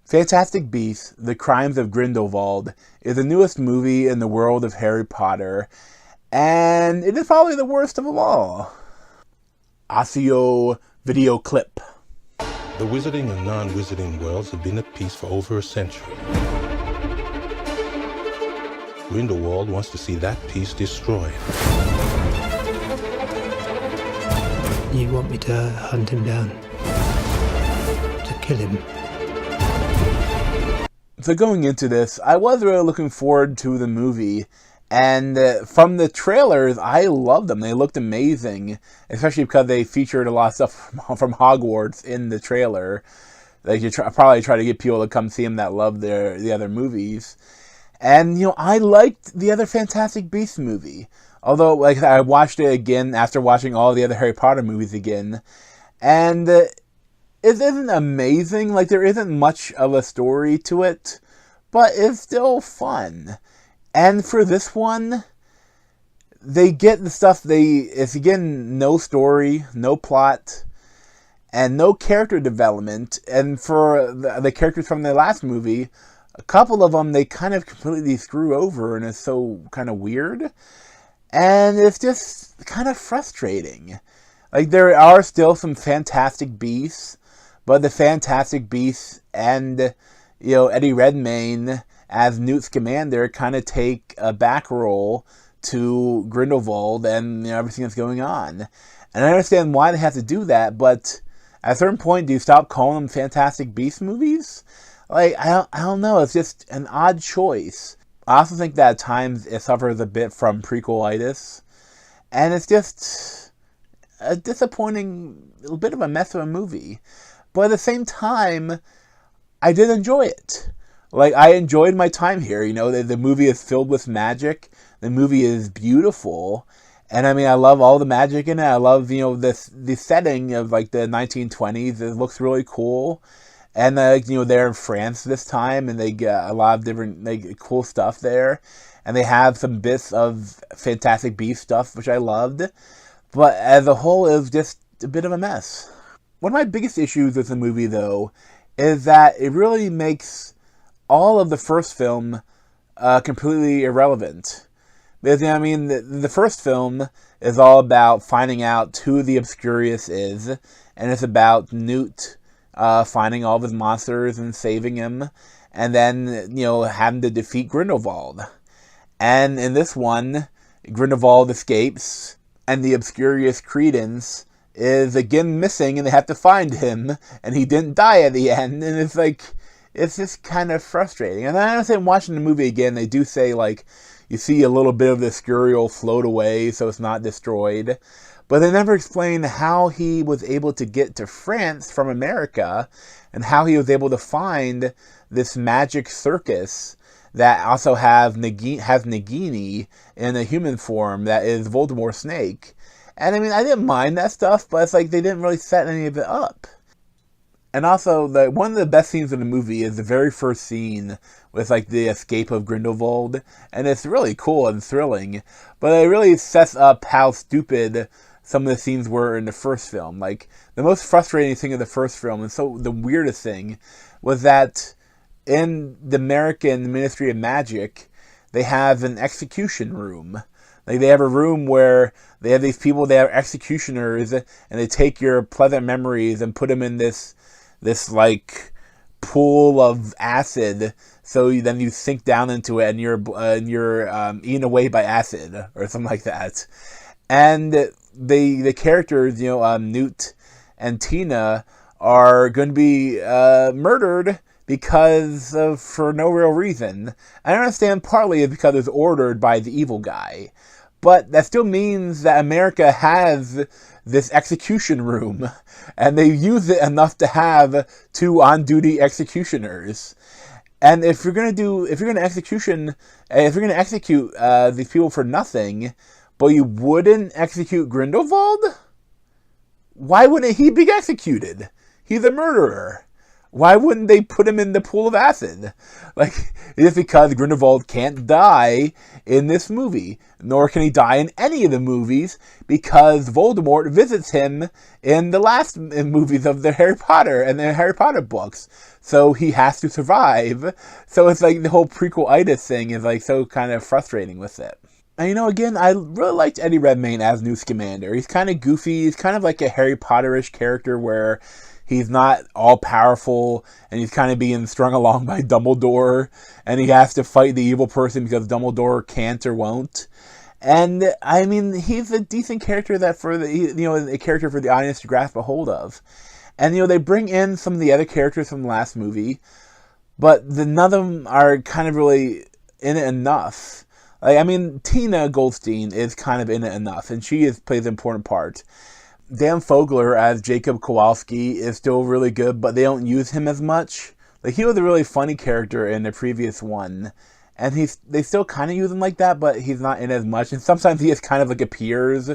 Fantastic Beasts: The Crimes of Grindelwald is the newest movie in the world of Harry Potter, and it is probably the worst of them all. Audio video clip. The wizarding and non-wizarding worlds have been at peace for over a century. Grindelwald wants to see that peace destroyed. You want me to hunt him down? To kill him? So going into this, I was really looking forward to the movie, and from the trailers, I loved them. They looked amazing, especially because they featured a lot of stuff from Hogwarts in the trailer. They could probably try to get people to come see them that love the other movies. And, I liked the other Fantastic Beasts movie. Although, I watched it again after watching all the other Harry Potter movies again. And it isn't amazing. There isn't much of a story to it. But it's still fun. And for this one, they get the stuff it's again, no story, no plot, and no character development. And for the characters from the last movie, a couple of them they kind of completely screw over, and it's so kind of weird. And it's just kind of frustrating. There are still some Fantastic Beasts, but the Fantastic Beasts and, Eddie Redmayne as Newt Scamander kind of take a back role to Grindelwald and everything that's going on. And I understand why they have to do that, but at a certain point, do you stop calling them Fantastic Beasts movies? I don't know. It's just an odd choice. I also think that at times it suffers a bit from prequelitis. And it's just a disappointing, little bit of a mess of a movie. But at the same time, I did enjoy it. I enjoyed my time here. The movie is filled with magic. The movie is beautiful. And I love all the magic in it. I love, the setting of the 1920s. It looks really cool. And, they're in France this time, and they get a lot of different, cool stuff there. And they have some bits of Fantastic Beasts stuff, which I loved. But as a whole, it was just a bit of a mess. One of my biggest issues with the movie, though, is that it really makes all of the first film completely irrelevant. Because, the first film is all about finding out who the Obscurious is, and it's about Newt finding all of his monsters and saving him, and then, having to defeat Grindelwald. And in this one, Grindelwald escapes, and the Obscurious Credence is again missing, and they have to find him, and he didn't die at the end, and it's just kind of frustrating. And I understand watching the movie again, they do say, you see a little bit of the Scurial float away, so it's not destroyed. But they never explain how he was able to get to France from America, and how he was able to find this magic circus that also has Nagini in a human form that is Voldemort's snake. And I didn't mind that stuff, but it's they didn't really set any of it up. And also, one of the best scenes in the movie is the very first scene with the escape of Grindelwald, and it's really cool and thrilling, but it really sets up how stupid some of the scenes were in the first film. The most frustrating thing of the first film, and so the weirdest thing, was that in the American Ministry of Magic, they have an execution room. They have a room where they have these people, they are executioners, and they take your pleasant memories and put them in this pool of acid, so then you sink down into it, and you're eaten away by acid or something like that. And the characters, Newt and Tina, are going to be murdered for no real reason. I understand partly it's because it's ordered by the evil guy, but that still means that America has this execution room, and they use it enough to have 2 on-duty executioners. And if you're going to execute these people for nothing, but you wouldn't execute Grindelwald, why wouldn't he be executed? He's a murderer. Why wouldn't they put him in the pool of acid? Like, it's because Grindelwald can't die in this movie, nor can he die in any of the movies, because Voldemort visits him in the last movies of the Harry Potter and the Harry Potter books. So he has to survive. So it's like the whole prequel-itis thing is like so kind of frustrating with it. And again, I really liked Eddie Redmayne as Newt Scamander. He's kind of goofy. He's kind of like a Harry Potter-ish character where he's not all-powerful, and he's kind of being strung along by Dumbledore, and he has to fight the evil person because Dumbledore can't or won't. And, I mean, he's a decent character that a character for the audience to grasp a hold of. And, they bring in some of the other characters from the last movie, but none of them are kind of really in it enough. Like, I mean, Tina Goldstein is kind of in it enough, and she plays an important part. Dan Fogler as Jacob Kowalski is still really good, but they don't use him as much. Like, he was a really funny character in the previous one, and they still kind of use him like that, but he's not in as much. And sometimes he just kind of like appears.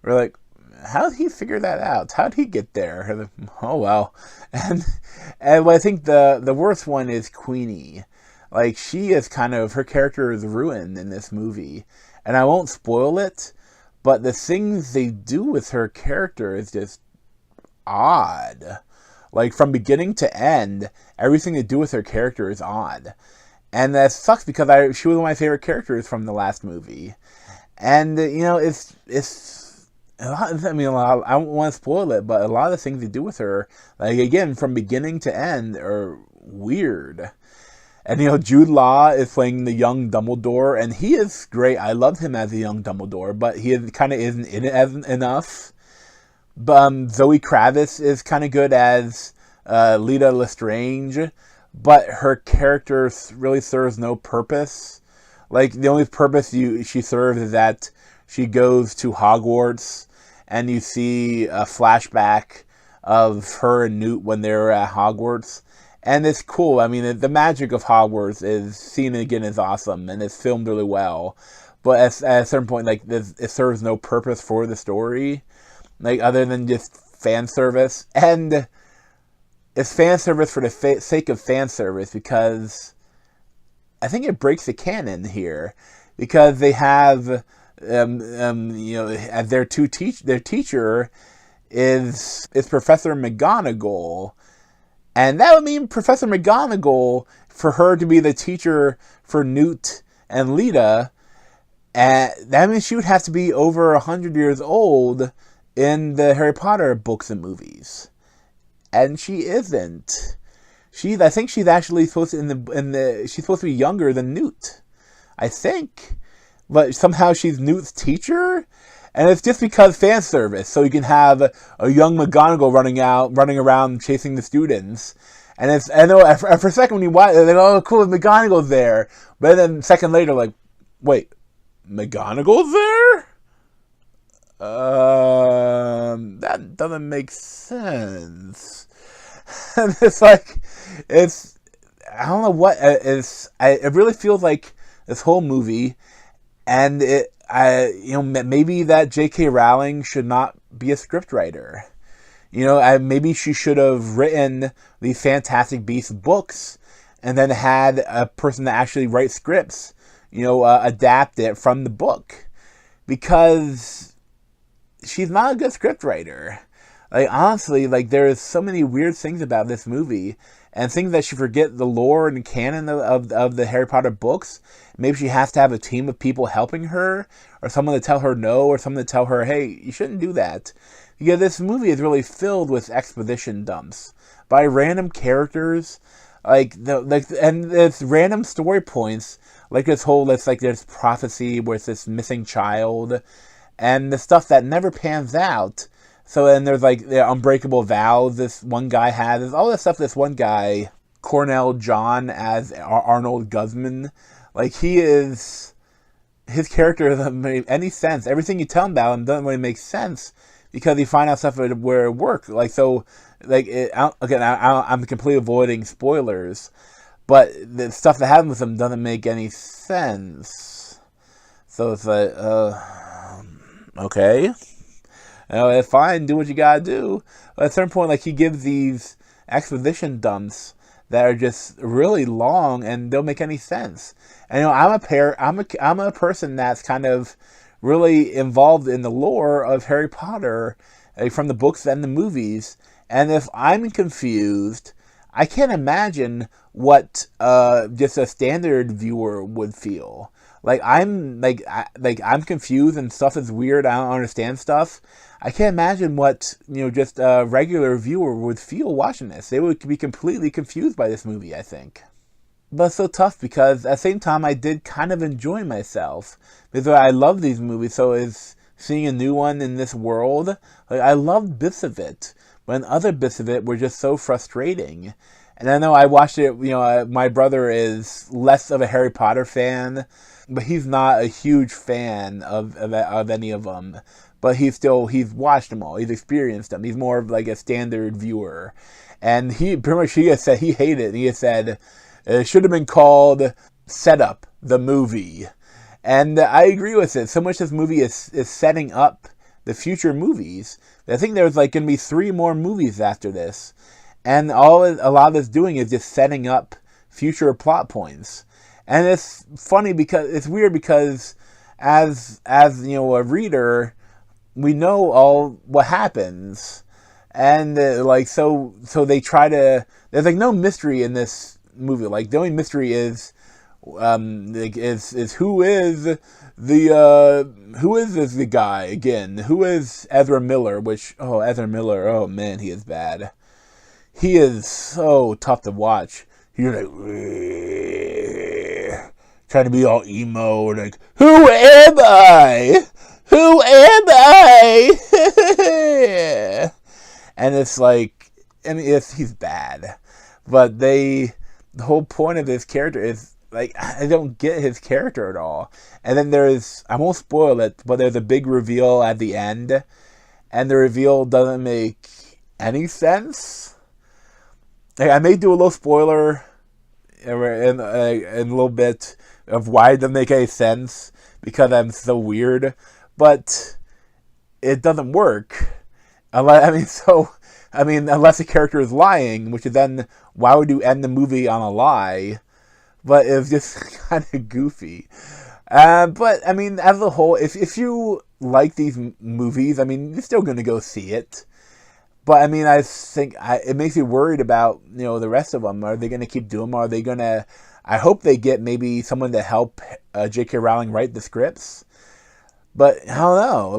We're like, how did he figure that out? How did he get there? Oh well. And I think the worst one is Queenie. Like, she is her character is ruined in this movie, and I won't spoil it. But the things they do with her character is just odd. Like, from beginning to end, everything they do with her character is odd. And that sucks because she was one of my favorite characters from the last movie. And, it's a lot, I don't want to spoil it, but a lot of the things they do with her, like, again, from beginning to end, are weird. And, Jude Law is playing the young Dumbledore, and he is great. I love him as a young Dumbledore, but he kind of isn't in it enough. But Zoe Kravitz is kind of good as Lita Lestrange, but her character really serves no purpose. Like, the only purpose she serves is that she goes to Hogwarts, and you see a flashback of her and Newt when they were at Hogwarts. And it's cool. I mean, the magic of Hogwarts is seen again is awesome, and it's filmed really well. But at a certain point, like, it serves no purpose for the story, like, other than just fan service. And it's fan service for the sake of fan service, because I think it breaks the canon here, because they have, as their teacher is Professor McGonagall. And that would mean Professor McGonagall, for her to be the teacher for Newt and Lita, that means she would have to be over 100 years old in the Harry Potter books and movies. And she isn't. I think she's actually supposed to, she's supposed to be younger than Newt. I think. But somehow she's Newt's teacher? And it's just because fan service, so you can have a young McGonagall running around chasing the students. And I know for a second when you watch it, they're like, oh, cool, McGonagall's there. But then a second later, like, wait, McGonagall's there? That doesn't make sense. And it's like, I don't know what, it really feels like this whole movie, and maybe that J.K. Rowling should not be a scriptwriter. Maybe she should have written these Fantastic Beasts books and then had a person that actually writes scripts, adapt it from the book. Because she's not a good scriptwriter. Like, honestly, like, there's so many weird things about this movie, and things that she forget the lore and canon of the Harry Potter books. Maybe she has to have a team of people helping her, or someone to tell her no, or someone to tell her, hey, you shouldn't do that. Because this movie is really filled with exposition dumps by random characters, and it's random story points, like there's prophecy with this missing child, and the stuff that never pans out. So then there's like the unbreakable vows this one guy has. There's all this stuff this one guy, Cornell John as Arnold Guzman, like, his character doesn't make any sense. Everything you tell him about him doesn't really make sense, because you find out stuff where it works. Like, so, like, I'm completely avoiding spoilers, but the stuff that happens with him doesn't make any sense. So it's like, okay. Fine, do what you gotta do. But at a certain point, like, he gives these exposition dumps that are just really long and don't make any sense. And I'm a person that's kind of really involved in the lore of Harry Potter, from the books and the movies. And if I'm confused, I can't imagine what just a standard viewer would feel. I'm confused and stuff is weird. I don't understand stuff. I can't imagine what just a regular viewer would feel watching this. They would be completely confused by this movie, I think. But it's so tough because at the same time I did kind of enjoy myself because I love these movies. So is seeing a new one in this world, I loved bits of it, but other bits of it were just so frustrating. And I know I watched it. My brother is less of a Harry Potter fan, but he's not a huge fan of any of them. But he's watched them all. He's experienced them. He's more of like a standard viewer. And he has said he hated it. He has said it should have been called Setup, the movie. And I agree with it. So much this movie is setting up the future movies. I think there's going to be 3 more movies after this. And a lot of it's doing is just setting up future plot points. And it's funny because it's weird because as a reader, we know all what happens. And so they try to, there's no mystery in this movie. The only mystery is who is the guy again? Who is Ezra Miller? Ezra Miller, oh man, he is bad. He is so tough to watch. You're trying to be all emo and who am I? Who am I? And it's he's bad. But the whole point of his character is I don't get his character at all. And then I won't spoil it, but there's a big reveal at the end, and the reveal doesn't make any sense. I may do a little spoiler in a little bit of why it doesn't make any sense, because I'm so weird, but it doesn't work. Unless the character is lying, which is then, why would you end the movie on a lie? But it was just kind of goofy. But as a whole, if you like these movies, you're still going to go see it. But I think it makes me worried about the rest of them. Are they going to keep doing them? Are they going to? I hope they get maybe someone to help J.K. Rowling write the scripts. But I don't know.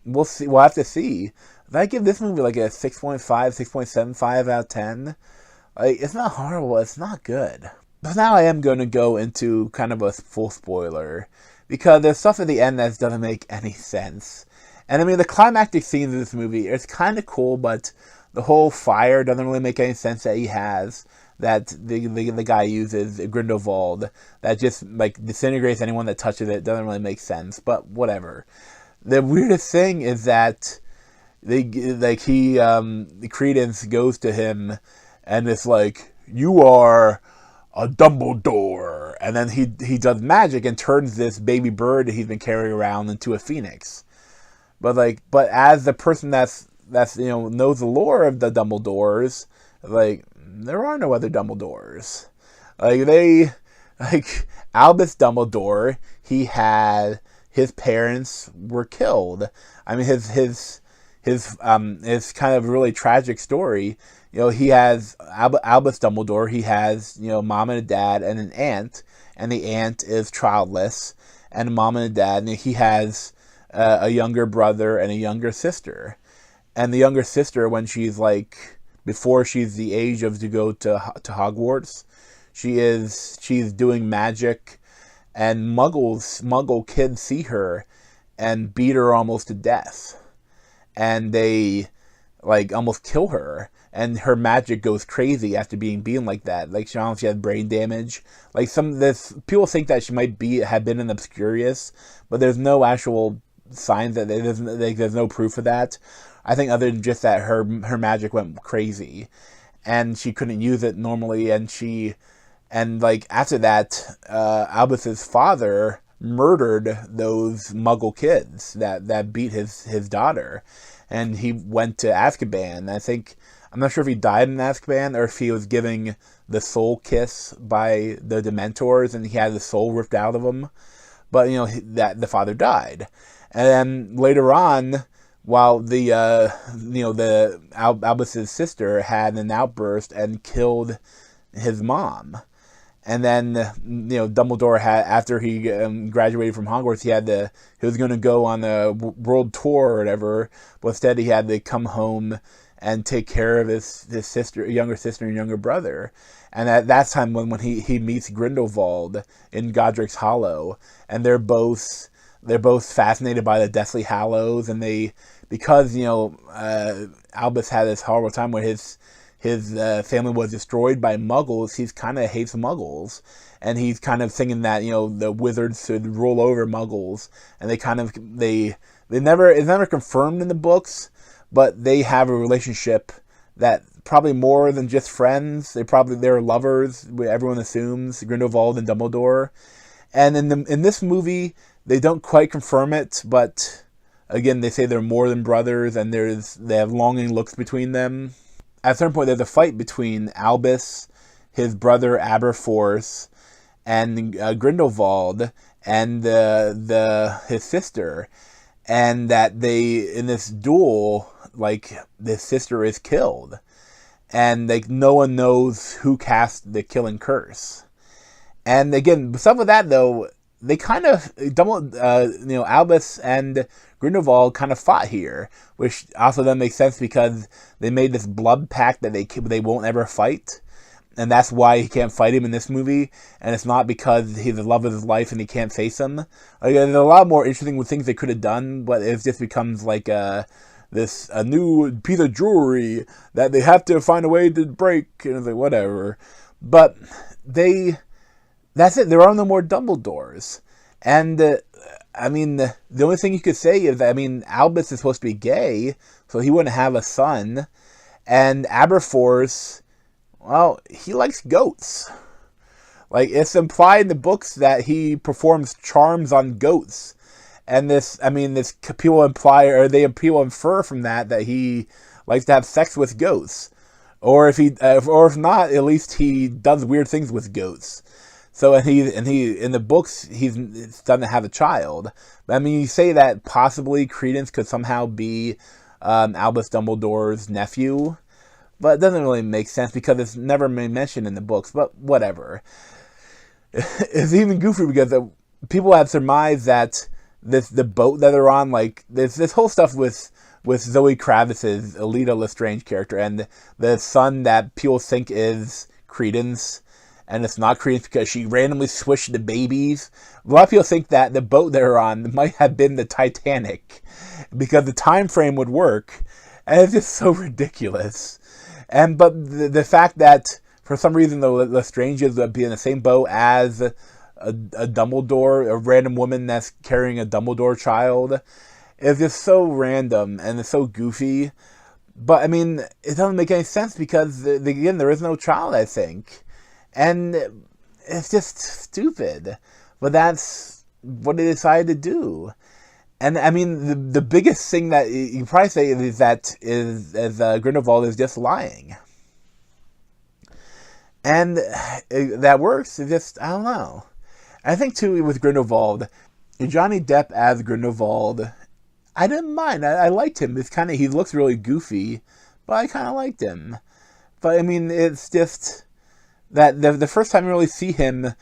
We'll see. We'll have to see. If I give this movie a 6.5, 6.75 out of 10, it's not horrible. It's not good. But now I am going to go into kind of a full spoiler, because there's stuff at the end that doesn't make any sense. And the climactic scenes of this movie, it's kind of cool, but the whole fire doesn't really make any sense that he has, that the guy uses, Grindelwald, that just disintegrates anyone that touches it. Doesn't really make sense, but whatever. The weirdest thing is that Credence goes to him and it's you are a Dumbledore, and then he does magic and turns this baby bird that he's been carrying around into a phoenix. But as the person that's knows the lore of the Dumbledores, there are no other Dumbledores. Albus Dumbledore, his parents were killed. His kind of really tragic story. He has Albus Dumbledore. He has mom and a dad and an aunt, and the aunt is childless, and mom and a dad. And he has a younger brother and a younger sister. And the younger sister, when she's before she's the age of to go to Hogwarts, she's doing magic, and Muggle kids see her and beat her almost to death, and they almost kill her, and her magic goes crazy after being beaten like that. She had brain damage. People think that she might have been an Obscurious, but there's no actual signs that there's no proof of that. I think other than just that her magic went crazy, and she couldn't use it normally, and after that, Albus's father murdered those Muggle kids that beat his daughter, and he went to Azkaban. I'm not sure if he died in Azkaban or if he was giving the soul kiss by the Dementors and he had the soul ripped out of him. But, that the father died. And then later on, while Albus's sister had an outburst and killed his mom. And then, Dumbledore had, after he graduated from Hogwarts, he was going to go on a world tour or whatever, but instead he had to come home and take care of his younger sister and younger brother. And at that time when he meets Grindelwald in Godric's Hollow, and they're both fascinated by the Deathly Hallows, and because Albus had this horrible time where his family was destroyed by Muggles, he kind of hates Muggles, and he's kind of thinking that the wizards should rule over Muggles, and it's never confirmed in the books, but they have a relationship that probably more than just friends. They're lovers. Everyone assumes Grindelwald and Dumbledore, and in this movie they don't quite confirm it, but again they say they're more than brothers, and they have longing looks between them. At a certain point, there's a fight between Albus, his brother Aberforth, and Grindelwald, and his sister, and that in this duel, the sister is killed, and no one knows who cast the killing curse. And again, stuff with that though, they kind of Albus and Grindelwald kind of fought here, which also then makes sense because they made this blood pact that they won't ever fight, and that's why he can't fight him in this movie. And it's not because he's the love of his life and he can't face him. There's a lot more interesting things they could have done, but it just becomes like a new piece of jewelry that they have to find a way to break, and it's like whatever. But that's it. There are no more Dumbledores. And, the only thing you could say is that, Albus is supposed to be gay, so he wouldn't have a son. And Aberforth, well, he likes goats. It's implied in the books that he performs charms on goats. And people infer from that he likes to have sex with goats. Or if not, at least he does weird things with goats. So he in the books he's done to have a child. But you say that possibly Credence could somehow be Albus Dumbledore's nephew, but it doesn't really make sense because it's never been mentioned in the books. But whatever. It's even goofy because people have surmised that the boat that they're on, there's this whole stuff with Zoe Kravitz's Alita Lestrange character and the son that people think is Credence. And it's not Credence because she randomly swished the babies. A lot of people think that the boat they're on might have been the Titanic because the time frame would work, and it's just so ridiculous. But the fact that for some reason the Lestranges would be in the same boat as a Dumbledore, a random woman that's carrying a Dumbledore child, is just so random and it's so goofy. But it doesn't make any sense because again there is no child, I think. And it's just stupid. But that's what they decided to do. And the biggest thing that you can probably say is that Grindelwald is just lying. And that works. It's just, I don't know. I think too with Grindelwald, Johnny Depp as Grindelwald, I didn't mind. I liked him. He looks really goofy, but I kind of liked him. But it's just that the first time you really see him,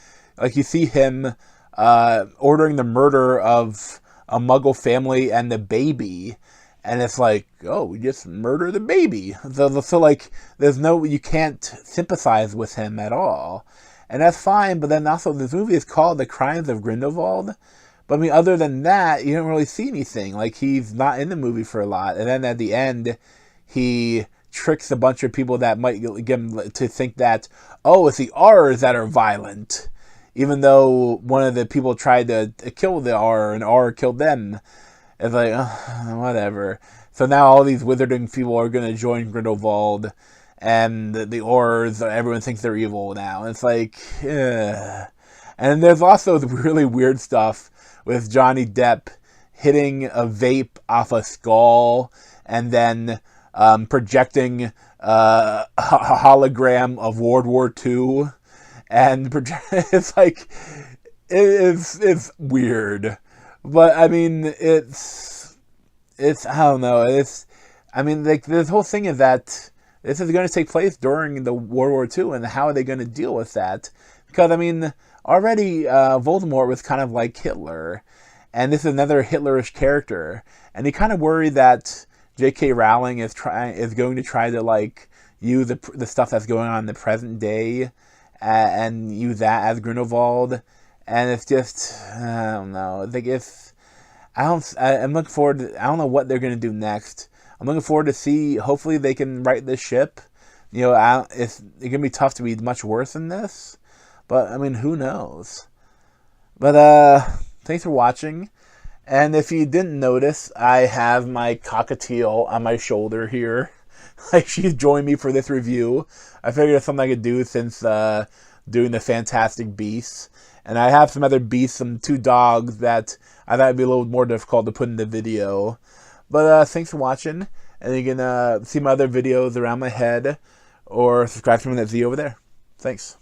you see him ordering the murder of a Muggle family and the baby, and it's we just murder the baby. So there's you can't sympathize with him at all, and that's fine. But then also this movie is called The Crimes of Grindelwald. But other than that, you don't really see anything. He's not in the movie for a lot, and then at the end, he tricks a bunch of people that might get him to think that, it's the R's that are violent, even though one of the people tried to kill the R and R killed them. It's whatever. So now all these wizarding people are going to join Grindelwald, and the R's, everyone thinks they're evil now. It's And there's also the really weird stuff with Johnny Depp hitting a vape off a skull, and then projecting a hologram of World War II, and it's like it's weird, but I mean it's I don't know, like this whole thing is that this is going to take place during the World War II, and how are they going to deal with that? Because I mean, already Voldemort was kind of like Hitler, and this is another Hitlerish character, and you kind of worry that J.K. Rowling is going to try to like use the stuff that's going on in the present day, and use that as Grindelwald, and it's just I don't know. Like I'm looking forward to, I don't know what they're going to do next. I'm looking forward to see. Hopefully, they can right this ship. You know, it's going to be tough to be much worse than this, but I mean, who knows? But thanks for watching. And if you didn't notice, I have my cockatiel on my shoulder here. Like, she's joined me for this review. I figured it's something I could do since doing the Fantastic Beasts. And I have some other beasts, some 2 dogs that I thought would be a little more difficult to put in the video. But thanks for watching. And you can see my other videos around my head, or subscribe to me at Z over there. Thanks.